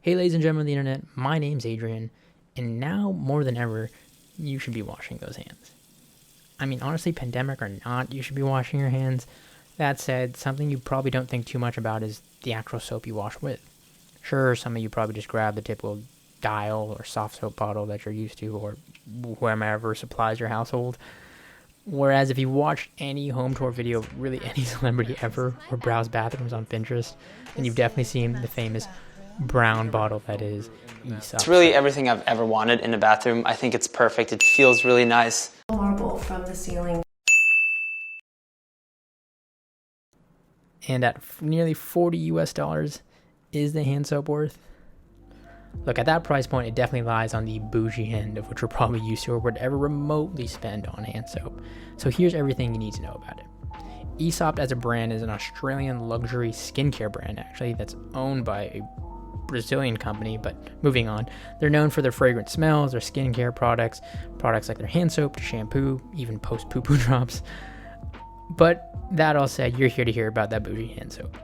Hey ladies and gentlemen of the internet, my name's Adrian, and now more than ever, you should be washing those hands. I mean, honestly, pandemic or not, you should be washing your hands. That said, something you probably don't think too much about is the actual soap you wash with. Sure, some of you probably just grab the typical Dial or soft soap bottle that you're used to, or whomever supplies your household. Whereas if you watched any home tour video of really any celebrity ever, or browsed bathrooms on Pinterest, then you've definitely seen the famous brown bottle that is Aesop. It's really everything I've ever wanted in a bathroom. I think it's perfect. It feels really nice. Marble from the ceiling. And at nearly $40 US is the hand soap worth? Look, at that price point, it definitely lies on the bougie end of what you're probably used to or would ever remotely spend on hand soap. So here's everything you need to know about it. Aesop as a brand is an Australian luxury skincare brand, actually, that's owned by a Brazilian company, but moving on. They're known for their fragrant smells, their skincare products like their hand soap, shampoo, even post-poo-poo drops. But that all said, you're here to hear about that bougie hand soap.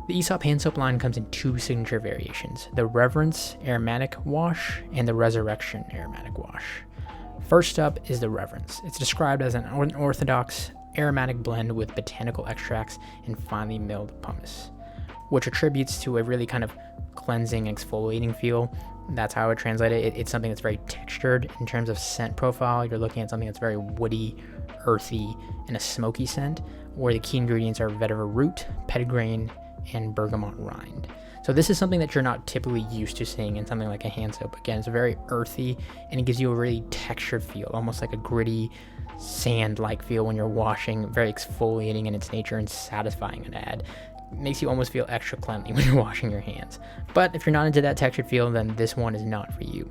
The Aesop hand soap line comes in two signature variations, the Reverence Aromatic Wash and the Resurrection Aromatic Wash. First up is the Reverence. It's described as an unorthodox aromatic blend with botanical extracts and finely milled pumice, which attributes to a really kind of cleansing, exfoliating feel. That's how I would translate it. It's something that's very textured in terms of scent profile. You're looking at something that's very woody, earthy, and a smoky scent, where the key ingredients are vetiver root, petitgrain, and bergamot rind. So this is something that you're not typically used to seeing in something like a hand soap. Again, it's very earthy, and it gives you a really textured feel, almost like a gritty, sand-like feel when you're washing, very exfoliating in its nature and satisfying to add. It makes you almost feel extra cleanly when you're washing your hands. But if you're not into that textured feel, then this one is not for you.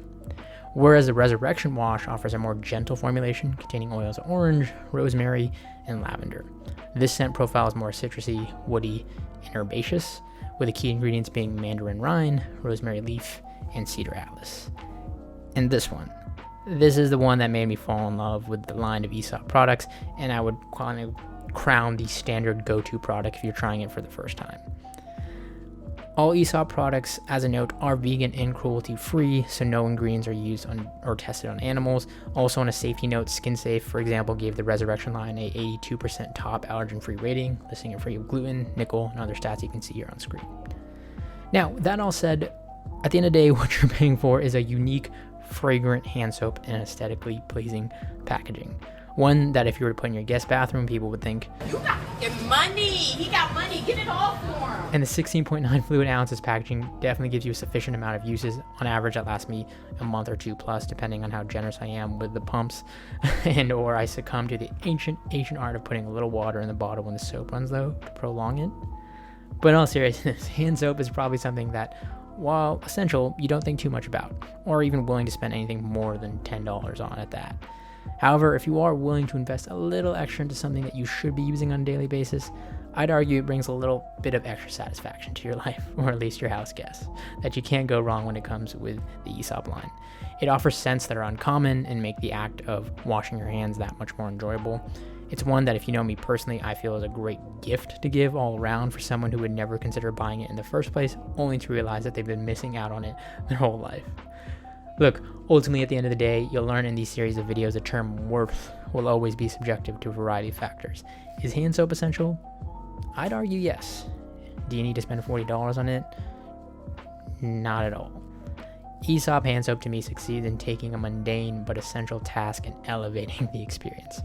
Whereas the Resurrection Wash offers a more gentle formulation containing oils of orange, rosemary, and lavender. This scent profile is more citrusy, woody, and herbaceous, with the key ingredients being mandarin rind, rosemary leaf, and cedar atlas. And this is the one that made me fall in love with the line of Aesop products, and I would kind of crown the standard go-to product if you're trying it for the first time. All Aesop products, as a note, are vegan and cruelty-free, so no ingredients are used on or tested on animals. Also, on a safety note, SkinSafe, for example, gave the Resurrection line a 82% top allergen-free rating, listing it free of gluten, nickel, and other stats you can see here on screen. Now, that all said, at the end of the day, what you're paying for is a unique, fragrant hand soap in aesthetically pleasing packaging. One that if you were to put in your guest bathroom, people would think, You got money! He got money! Get it all for him! and the 16.9 fluid ounces packaging definitely gives you a sufficient amount of uses. On average, that lasts me a month or two plus, depending on how generous I am with the pumps, and or I succumb to the ancient art of putting a little water in the bottle when the soap runs low to prolong it. But in all seriousness, hand soap is probably something that, while essential, you don't think too much about, or even willing to spend anything more than $10 on at that. However, if you are willing to invest a little extra into something that you should be using on a daily basis, I'd argue it brings a little bit of extra satisfaction to your life, or at least your house guests, that you can't go wrong when it comes with the Aesop line. It offers scents that are uncommon and make the act of washing your hands that much more enjoyable. It's one that, if you know me personally, I feel is a great gift to give all around for someone who would never consider buying it in the first place, only to realize that they've been missing out on it their whole life. Look, ultimately at the end of the day, you'll learn in these series of videos the term worth will always be subjective to a variety of factors. Is hand soap essential? I'd argue yes. Do you need to spend $40 on it? Not at all. Aesop hand soap to me succeeds in taking a mundane but essential task and elevating the experience.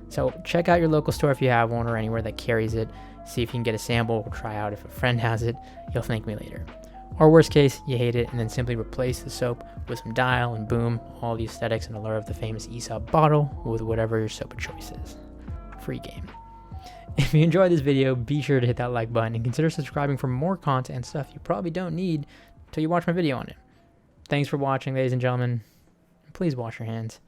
So check out your local store if you have one, or anywhere that carries it. See if you can get a sample or try out if a friend has it. You'll thank me later. Or worst case, you hate it and then simply replace the soap with some Dial, and boom, all the aesthetics and allure of the famous Aesop bottle with whatever your soap of choice is. Free game. If you enjoyed this video, be sure to hit that like button and consider subscribing for more content and stuff you probably don't need until you watch my video on it. Thanks for watching, ladies and gentlemen. Please wash your hands.